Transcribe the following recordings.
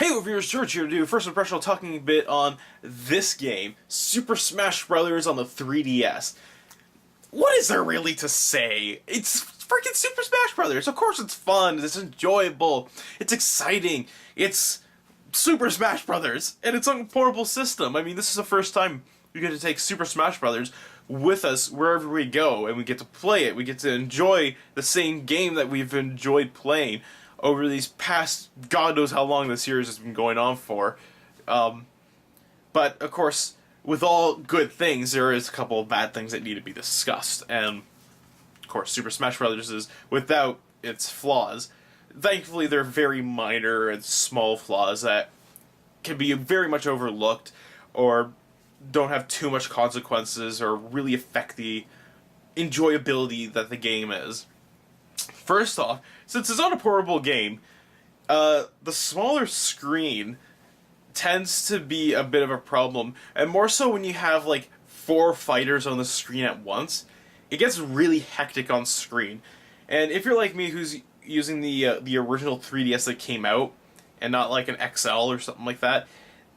Hey viewers, George here to do first impression talking a bit on this game, Super Smash Bros. On the 3DS. What is there really to say? It's freaking Super Smash Bros. Of course it's fun, it's enjoyable, it's exciting, it's Super Smash Bros. And it's on a portable system. I mean, this is the first time we get to take Super Smash Bros. With us wherever we go, and we get to play it. We get to enjoy the same game that we've enjoyed playing over these past, God knows how long this series has been going on for. But, of course, with all good things, there is a couple of bad things that need to be discussed. And, of course, Super Smash Bros. Is without its flaws. Thankfully, they're very minor and small flaws that can be very much overlooked, or don't have too much consequences, or really affect the enjoyability that the game is. First off, since it's not a portable game, the smaller screen tends to be a bit of a problem, and more so when you have like 4 fighters on the screen at once. It gets really hectic on screen, and if you're like me who's using the original 3DS that came out, and not like an XL or something like that,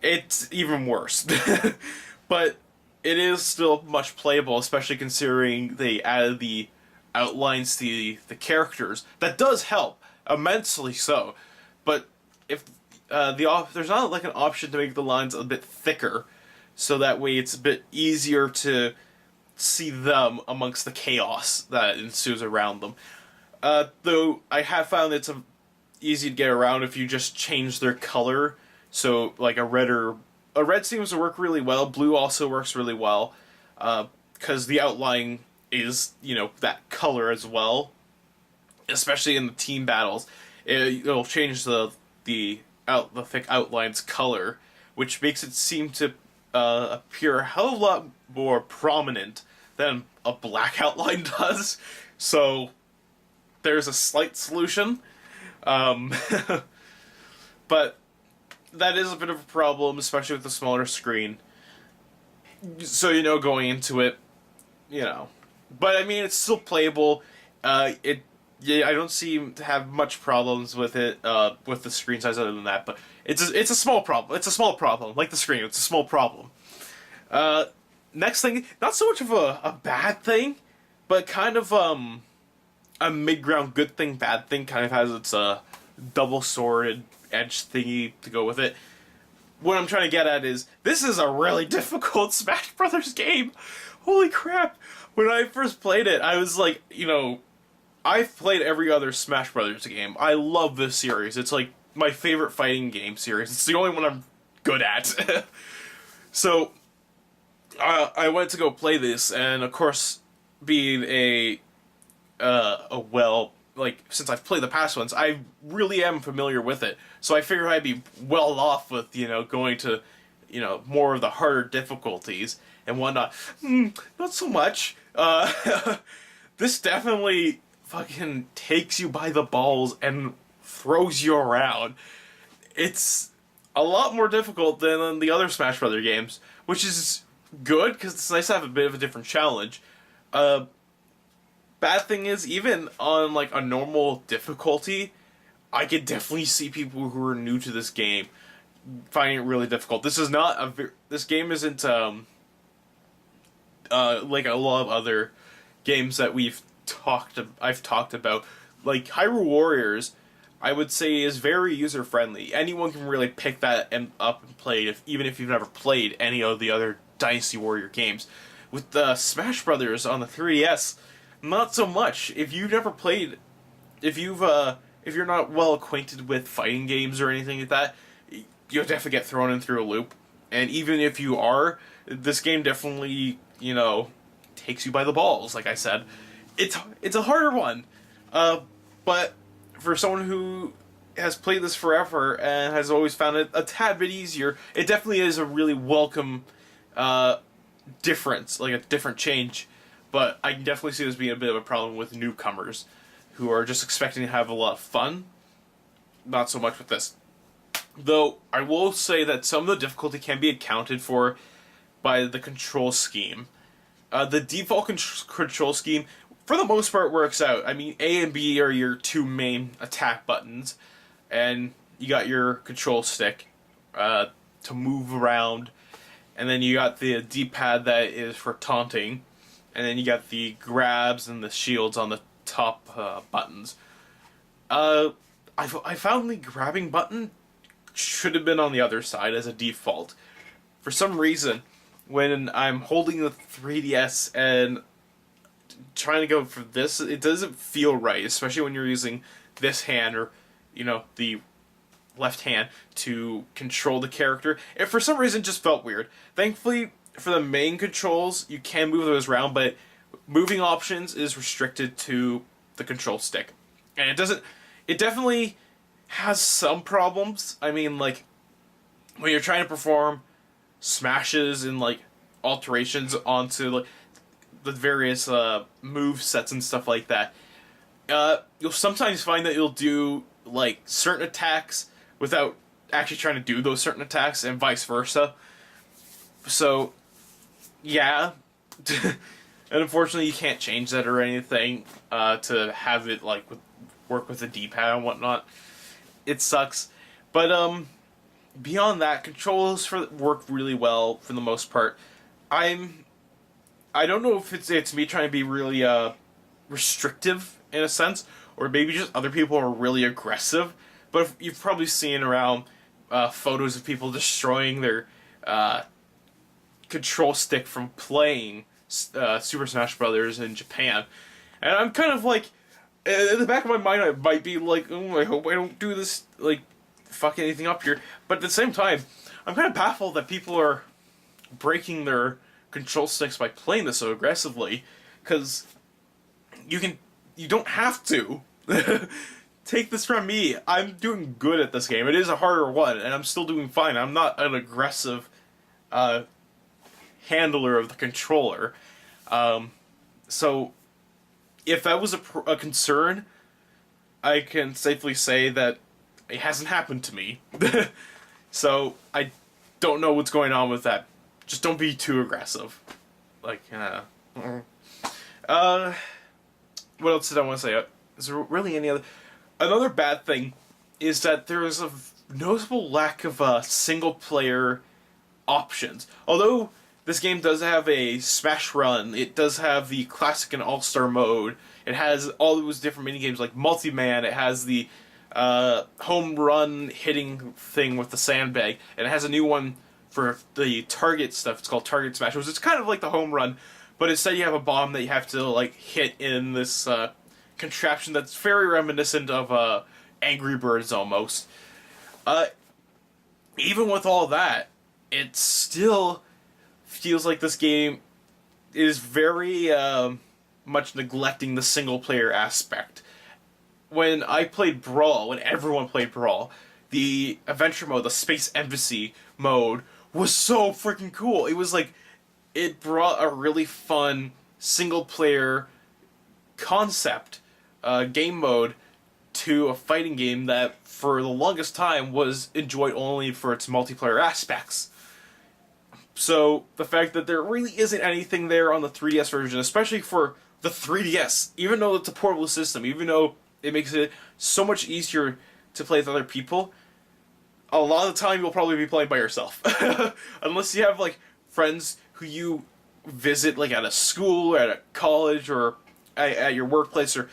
it's even worse. But it is still much playable, especially considering they added the outlines to the characters. That does help, immensely so. But if there's not like an option to make the lines a bit thicker, so that way it's a bit easier to see them amongst the chaos that ensues around them. Though I have found it's easy to get around if you just change their color, so like a red seems to work really well. Blue also works really well, because the outline is, that color as well. Especially in the team battles, it'll change the thick outline's color, which makes it seem to appear a hell of a lot more prominent than a black outline does. So there's a slight solution, but that is a bit of a problem, especially with the smaller screen. So, going into it, But, I mean, it's still playable. I don't seem to have much problems with it, with the screen size other than that, but it's a small problem. It's a small problem. Like the screen, it's a small problem. Next thing, not so much of a bad thing, but kind of, a mid-ground good thing, bad thing, kind of has its, double-sworded edge thingy to go with it. What I'm trying to get at is, this is a really difficult Smash Brothers game. Holy crap. When I first played it, I was like, I've played every other Smash Brothers game. I love this series. It's like my favorite fighting game series. It's the only one I'm good at. So, I went to go play this, and of course, being since I've played the past ones, I really am familiar with it. So I figured I'd be well off with, going to, more of the harder difficulties and whatnot. Not so much. This definitely fucking takes you by the balls and throws you around. It's a lot more difficult than the other Smash Brothers games, which is good, because it's nice to have a bit of a different challenge. Bad thing is, even on like a normal difficulty, I could definitely see people who are new to this game finding it really difficult. This is not this game isn't like a lot of other games that I've talked about. Like Hyrule Warriors, I would say is very user friendly. Anyone can really pick that up and play it, even if you've never played any of the other Dynasty Warrior games. With the Smash Brothers on the 3DS, not so much. If you've never played, if you're not well acquainted with fighting games or anything like that, you'll definitely get thrown in through a loop. And even if you are, this game definitely, takes you by the balls, like I said. It's a harder one. But for someone who has played this forever and has always found it a tad bit easier, it definitely is a really welcome difference, like a different change. But I can definitely see this being a bit of a problem with newcomers who are just expecting to have a lot of fun. Not so much with this. Though, I will say that some of the difficulty can be accounted for by the control scheme. The default control scheme, for the most part, works out. I mean, A and B are your 2 main attack buttons, and you got your control stick to move around, and then you got the D-pad that is for taunting, and then you got the grabs and the shields on the top buttons. I found the grabbing button should have been on the other side as a default. For some reason, when I'm holding the 3DS and trying to go for this, it doesn't feel right, especially when you're using this hand or, the left hand to control the character. It for some reason just felt weird. Thankfully, for the main controls, you can move those around, but moving options is restricted to the control stick. And it definitely has some problems. I mean, like, when you're trying to perform smashes and, like, alterations onto, like, the various move sets and stuff like that, you'll sometimes find that you'll do, like, certain attacks without actually trying to do those certain attacks, and vice versa. So, yeah. And unfortunately, you can't change that or anything to have it, like, work with the D-pad and whatnot. It sucks. But, beyond that, controls work really well for the most part. I don't know if it's me trying to be really restrictive in a sense, or maybe just other people are really aggressive. But you've probably seen around photos of people destroying their control stick from playing Super Smash Brothers in Japan, and I'm kind of like, in the back of my mind, I might be like, oh, I hope I don't do this, like, fuck anything up here. But at the same time, I'm kind of baffled that people are breaking their control sticks by playing this so aggressively, because you don't have to. Take this from me. I'm doing good at this game. It is a harder one, and I'm still doing fine. I'm not an aggressive handler of the controller. So, if that was a concern, I can safely say that it hasn't happened to me. So, I don't know what's going on with that. Just don't be too aggressive. Like, what else did I want to say? Is there really any other... Another bad thing is that there is a noticeable lack of single-player options. Although this game does have a Smash Run, it does have the Classic and All-Star mode, it has all those different minigames like Multi-Man, it has the home run hitting thing with the sandbag, and it has a new one for the target stuff. It's called Target Smash, which is kind of like the home run, but instead you have a bomb that you have to, like, hit in this contraption that's very reminiscent of Angry Birds almost. Even with all that, it still feels like this game is very much neglecting the single player aspect. When I played Brawl, when everyone played Brawl, the adventure mode, the Space Embassy mode, was so freaking cool. It was like, it brought a really fun single player concept game mode to a fighting game that for the longest time was enjoyed only for its multiplayer aspects. So the fact that there really isn't anything there on the 3DS version, especially for the 3DS, even though it's a portable system, even though it makes it so much easier to play with other people, a lot of the time you'll probably be playing by yourself. Unless you have, like, friends who you visit, like, at a school or at a college or at your workplace or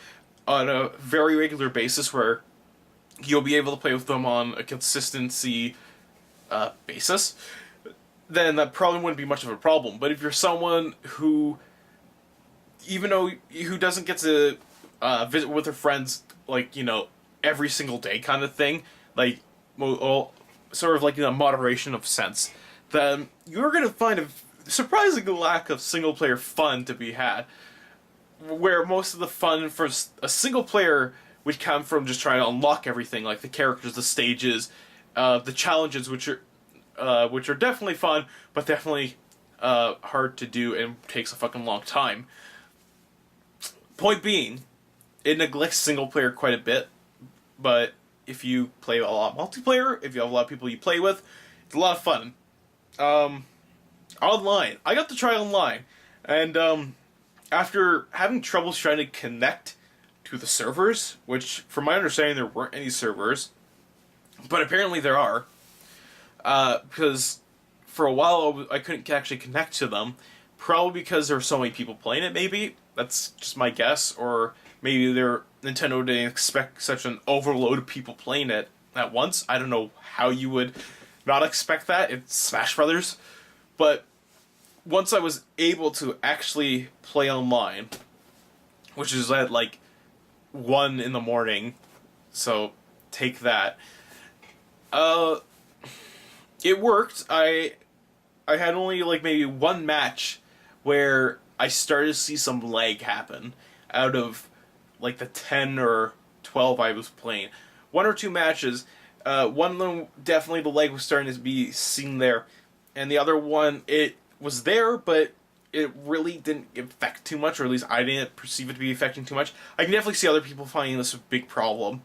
on a very regular basis where you'll be able to play with them on a consistency basis, then that probably wouldn't be much of a problem. But if you're someone who, who doesn't get to visit with their friends, like, every single day kind of thing, like, well, sort of like in a moderation of sense, then you're going to find a surprising lack of single-player fun to be had. Where most of the fun for a single player would come from just trying to unlock everything, like the characters, the stages, the challenges, which are definitely fun, but definitely hard to do and takes a fucking long time. Point being, it neglects single player quite a bit, but if you play a lot of multiplayer, if you have a lot of people you play with, it's a lot of fun. Online, I got to try online, and after having troubles trying to connect to the servers, which, from my understanding, there weren't any servers But apparently there are. Because for a while I couldn't actually connect to them. Probably because there were so many people playing it, maybe. That's just my guess. Or maybe Nintendo didn't expect such an overload of people playing it at once. I don't know how you would not expect that. It's Smash Brothers. But once I was able to actually play online, which is at like 1 in the morning, so take that. It worked. I had only like maybe one match where I started to see some lag happen out of like the 10 or 12 I was playing. One or two matches, one of them definitely the lag was starting to be seen there, and the other one it was there, but it really didn't affect too much, or at least I didn't perceive it to be affecting too much. I can definitely see other people finding this a big problem.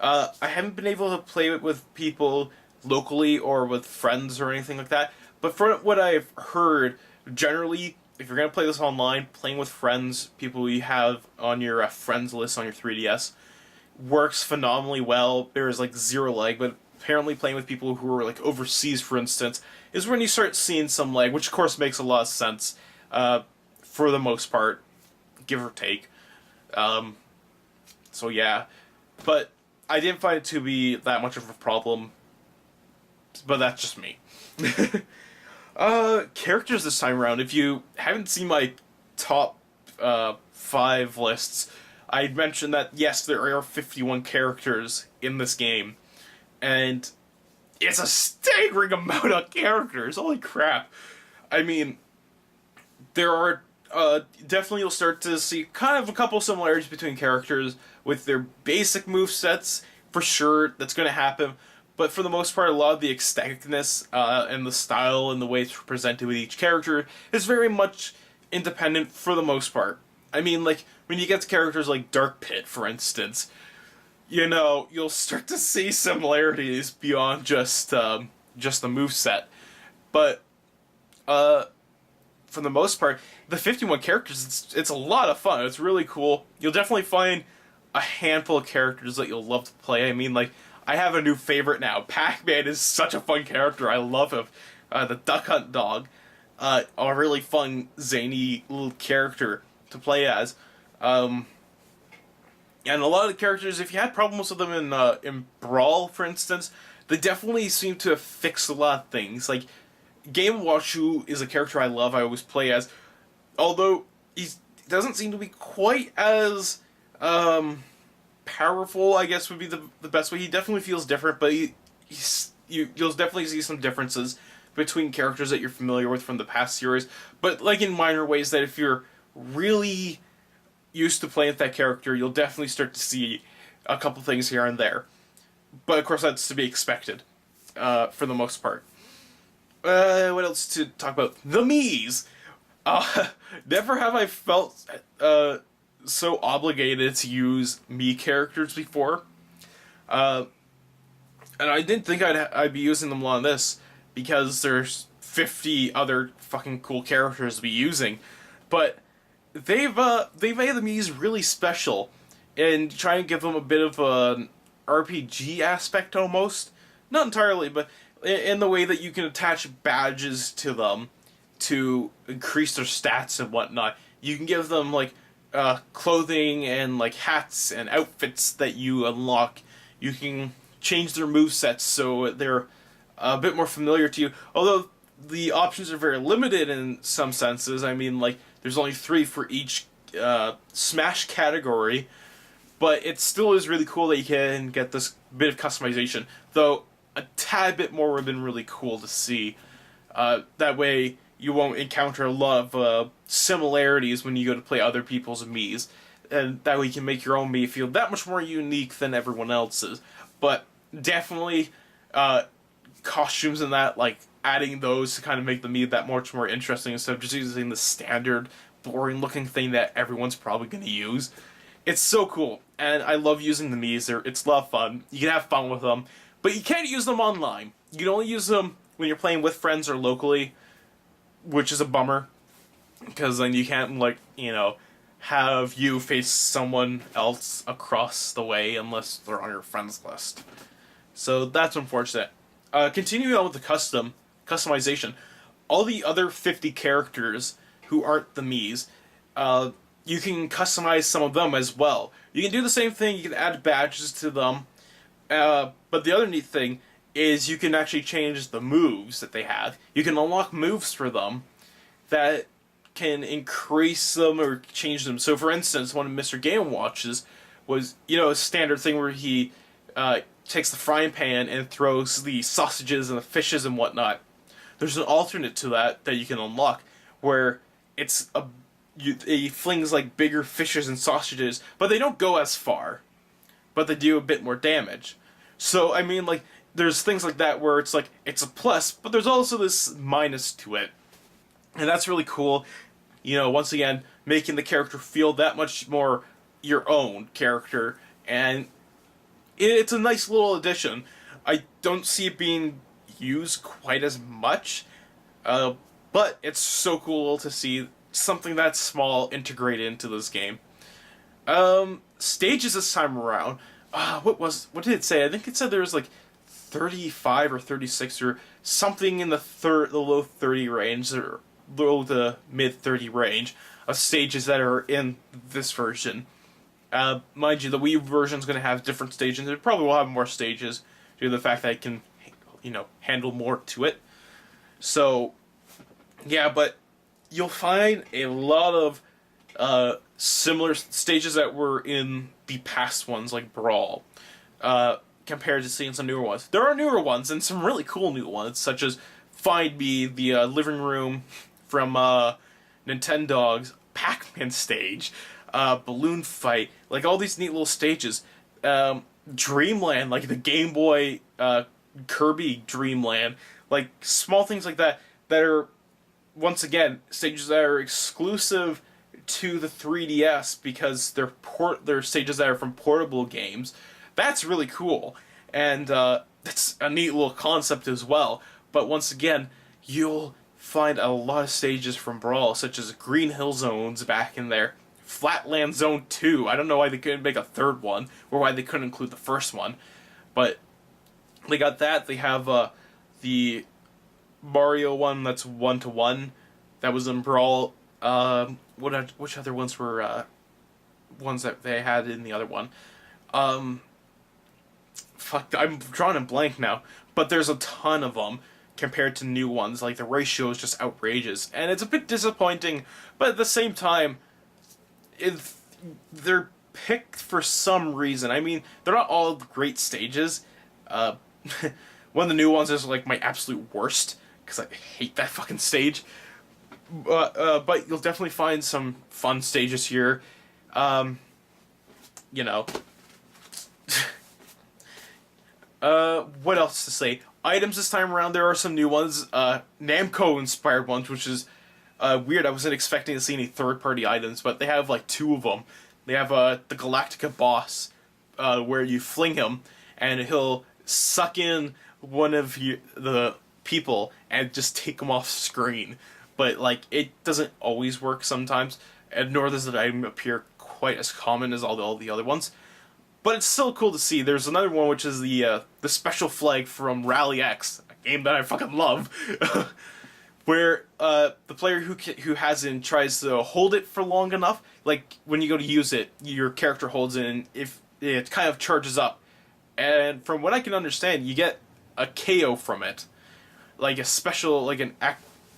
I haven't been able to play it with people locally or with friends or anything like that, but from what I've heard, generally, if you're going to play this online, playing with friends, people you have on your friends list on your 3DS, works phenomenally well. There's like zero lag, but apparently playing with people who are like overseas, for instance, is when you start seeing some lag, which of course makes a lot of sense, for the most part, give or take. So yeah, but I didn't find it to be that much of a problem, but that's just me. Characters this time around, if you haven't seen my top 5 lists, I'd mentioned that yes, there are 51 characters in this game, and it's a staggering amount of characters, holy crap. I mean, there are, definitely you'll start to see kind of a couple similarities between characters with their basic movesets, for sure, that's going to happen. But for the most part, a lot of the aestheticness and the style and the way it's presented with each character is very much independent for the most part. I mean, like, when you get to characters like Dark Pit, for instance, you know, you'll start to see similarities beyond just the moveset. But, for the most part, the 51 characters, it's a lot of fun. It's really cool. You'll definitely find a handful of characters that you'll love to play. I mean, like, I have a new favorite now. Pac-Man is such a fun character. I love him. The Duck Hunt dog. A really fun, zany little character to play as. And a lot of the characters, if you had problems with them in Brawl, for instance, they definitely seem to have fixed a lot of things. Like, Game Washu is a character I love, I always play as. Although, he doesn't seem to be quite as powerful, I guess would be the best way. He definitely feels different, but you'll definitely see some differences between characters that you're familiar with from the past series, but like in minor ways that if you're really used to playing with that character, you'll definitely start to see a couple things here and there. But of course that's to be expected, for the most part. What else to talk about? The Miis! Never have I felt so obligated to use Mii characters before. And I didn't think I'd be using them on this, because there's 50 other fucking cool characters to be using. But they've made the Miis really special, and try and give them a bit of an RPG aspect almost. Not entirely, but in the way that you can attach badges to them to increase their stats and whatnot. You can give them, like, clothing and like hats and outfits that you unlock. You can change their movesets so they're a bit more familiar to you. Although the options are very limited in some senses. I mean, like, there's only 3 for each Smash category, but it still is really cool that you can get this bit of customization. Though a tad bit more would have been really cool to see. That way you won't encounter a lot of similarities when you go to play other people's Miis, and that way you can make your own Mii feel that much more unique than everyone else's. But definitely costumes and that, like, adding those to kind of make the Mii that much more interesting instead of just using the standard boring looking thing that everyone's probably going to use. It's so cool, and I love using the Miis. It's a lot of fun. You can have fun with them, but you can't use them online. You can only use them when you're playing with friends or locally, which is a bummer, because then you can't, like, you know, have you face someone else across the way unless they're on your friends list. So that's unfortunate. Continuing on with the customization, all the other 50 characters who aren't the Mii's, you can customize some of them as well. You can do the same thing, you can add badges to them, but the other neat thing is you can actually change the moves that they have. You can unlock moves for them that can increase them or change them. So for instance, one of Mr. Game Watch's was, a standard thing where he takes the frying pan and throws the sausages and the fishes and whatnot. There's an alternate to that you can unlock, where he flings like bigger fishes and sausages, but they don't go as far, but they do a bit more damage. So I mean, like, there's things like that where it's like it's a plus, but there's also this minus to it, and that's really cool. Once again, making the character feel that much more your own character, and it's a nice little addition. I don't see it being used quite as much, but it's so cool to see something that small integrated into this game. Stages this time around, what did it say? I think it said there was like 35 or 36 or something in the low 30 range, or low to mid 30 range of stages that are in this version. Mind you, the Wii version is going to have different stages. It probably will have more stages due to the fact that it can, handle more to it. So, yeah, but you'll find a lot of similar stages that were in the past ones, like Brawl, compared to seeing some newer ones. There are newer ones, and some really cool new ones, such as Find Me, the living room from Nintendo's Pac-Man stage, Balloon Fight, like all these neat little stages. Dreamland, like the Game Boy Kirby Dreamland, like small things like that are, once again, stages that are exclusive to the 3DS because they're stages that are from portable games. That's really cool, and that's a neat little concept as well. But once again, you'll find a lot of stages from Brawl, such as Green Hill Zones back in there, Flatland Zone 2. I don't know why they couldn't make a third one, or why they couldn't include the first one, but they got that. They have the Mario one that's 1-to-1 that was in Brawl. Which other ones were ones that they had in the other one? Fuck, I'm drawing a blank now. But there's a ton of them compared to new ones. Like, the ratio is just outrageous, and it's a bit disappointing. But at the same time, they're picked for some reason. I mean, they're not all great stages. One of the new ones is like my absolute worst, because I hate that fucking stage. But you'll definitely find some fun stages here. What else to say? Items this time around, there are some new ones. Namco-inspired ones, which is weird. I wasn't expecting to see any third-party items, but they have like 2 of them. They have the Galactica boss, where you fling him, and he'll suck in one of the people and just take them off screen. But, like, it doesn't always work sometimes, and nor does the item appear quite as common as all the other ones. But it's still cool to see. There's another one, which is the special flag from Rally X, a game that I fucking love, where the player who has it tries to hold it for long enough. Like, when you go to use it, your character holds it, and if it kind of charges up. And from what I can understand, you get a KO from it. Like a special, like an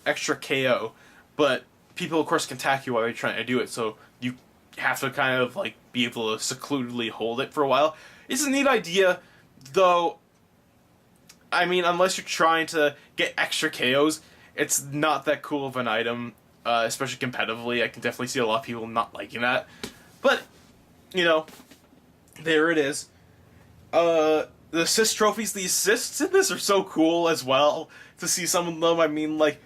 extra KO. But people, of course, can attack you while you're trying to do it, so you have to kind of, like, be able to secludedly hold it for a while. It's a neat idea, though. I mean, unless you're trying to get extra KOs, it's not that cool of an item, especially competitively. I can definitely see a lot of people not liking that. But, there it is. The assist trophies, the assists in this are so cool as well. To see some of them, I mean, like,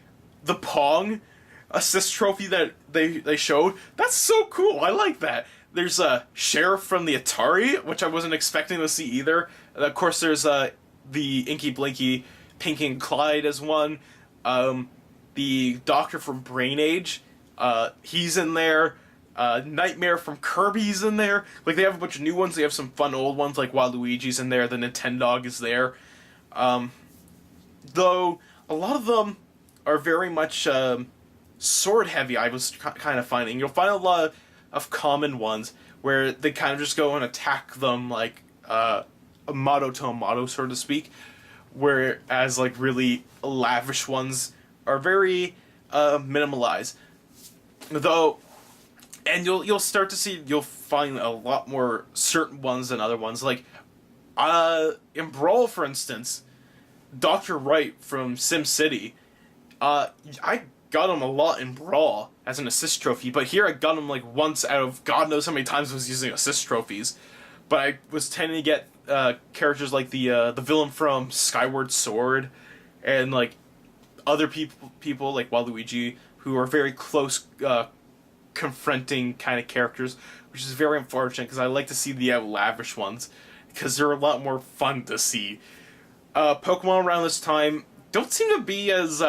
the Pong assist trophy that they showed, that's so cool. I like that. There's a Sheriff from the Atari, which I wasn't expecting to see either. And of course, there's the Inky Blinky Pinky and Clyde as one. The Doctor from Brain Age, he's in there. Nightmare from Kirby's in there. Like, they have a bunch of new ones. They have some fun old ones, like Waluigi's in there. The Nintendog is there. Though, a lot of them are very much sword heavy, I was kind of finding. You'll find a lot of common ones where they kind of just go and attack them like a motto to a motto, so to speak. Whereas, like, really lavish ones are very minimalized. Though, and you'll start to see, you'll find a lot more certain ones than other ones. Like, in Brawl, for instance, Dr. Wright from SimCity, I got him a lot in Brawl as an assist trophy, but here I got him like once out of God knows how many times I was using assist trophies. But I was tending to get characters like the villain from Skyward Sword, and like other people like Waluigi, who are very close confronting kind of characters, which is very unfortunate because I like to see the lavish ones because they're a lot more fun to see. Pokemon around this time don't seem to be as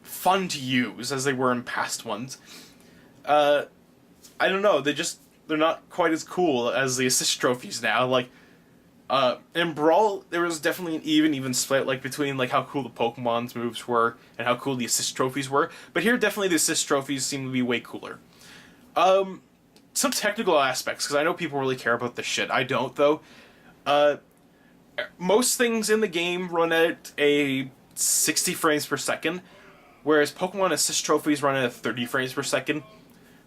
fun to use as they were in past ones. I don't know, they're not quite as cool as the assist trophies now. Like, in Brawl, there was definitely an even split, like, between, like, how cool the Pokemon's moves were and how cool the assist trophies were. But here, definitely the assist trophies seem to be way cooler. Some technical aspects, because I know people really care about this shit. I don't, though. Most things in the game run at a 60 frames per second, whereas Pokemon assist trophies run at 30 frames per second.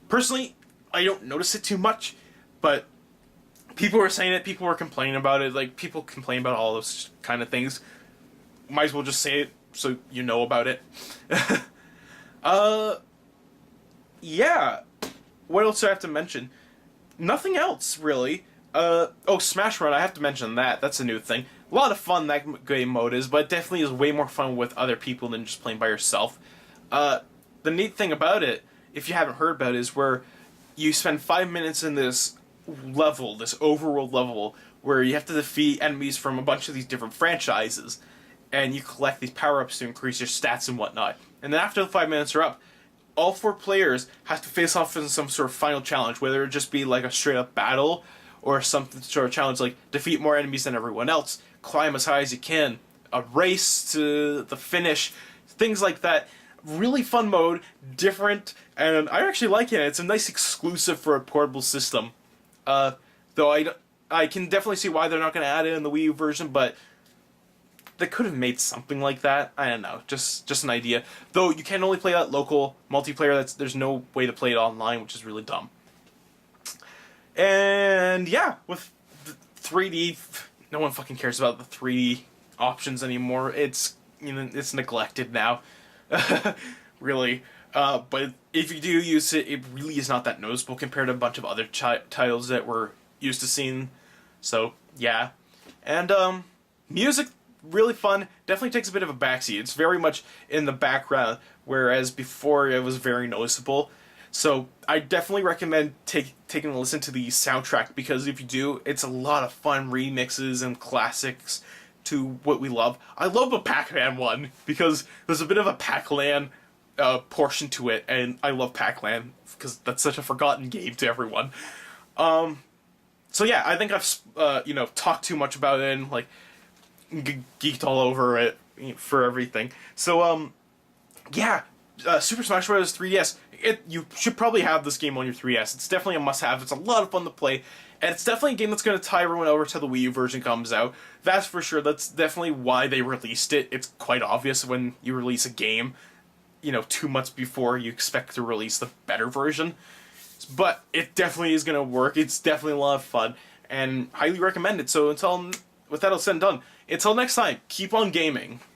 Personally, I don't notice it too much, but people were saying it, people were complaining about it, like, people complain about all those kind of things. Might as well just say it so you know about it. Yeah. What else do I have to mention? Nothing else, really. Oh, Smash Run, I have to mention that. That's a new thing. A lot of fun that game mode is, but it definitely is way more fun with other people than just playing by yourself. The neat thing about it, if you haven't heard about it, is where you spend 5 minutes in this level, this overworld level, where you have to defeat enemies from a bunch of these different franchises, and you collect these power-ups to increase your stats and whatnot. And then after the 5 minutes are up, all 4 players have to face off in some sort of final challenge, whether it just be like a straight-up battle, or some sort of challenge like defeat more enemies than everyone else, climb as high as you can, a race to the finish, things like that. Really fun mode, different, and I actually like it. It's a nice exclusive for a portable system. Though I can definitely see why they're not going to add it in the Wii U version, but they could have made something like that. I don't know, just an idea. Though you can only play that local multiplayer. There's no way to play it online, which is really dumb. And yeah, with the 3D, no one fucking cares about the 3D options anymore. It's, you know, it's neglected now. Really. But if you do use it, it really is not that noticeable compared to a bunch of other titles that we're used to seeing. So, yeah. And, music, really fun. Definitely takes a bit of a backseat. It's very much in the background, whereas before it was very noticeable. So, I definitely recommend taking a listen to the soundtrack, because if you do, it's a lot of fun remixes and classics to what we love. I love the Pac-Man one, because there's a bit of a Pac-Lan portion to it, and I love Pac-Lan, because that's such a forgotten game to everyone. So yeah, I think I've, you know, talked too much about it, and, like, geeked all over it for everything. So, yeah, Super Smash Bros. 3DS, you should probably have this game on your 3DS. It's definitely a must-have. It's a lot of fun to play, and it's definitely a game that's going to tie everyone over till the Wii U version comes out. That's for sure. That's definitely why they released it. It's quite obvious when you release a game, you know, 2 months before you expect to release the better version. But it definitely is going to work. It's definitely a lot of fun, and highly recommend it. So with that all said and done, until next time, keep on gaming.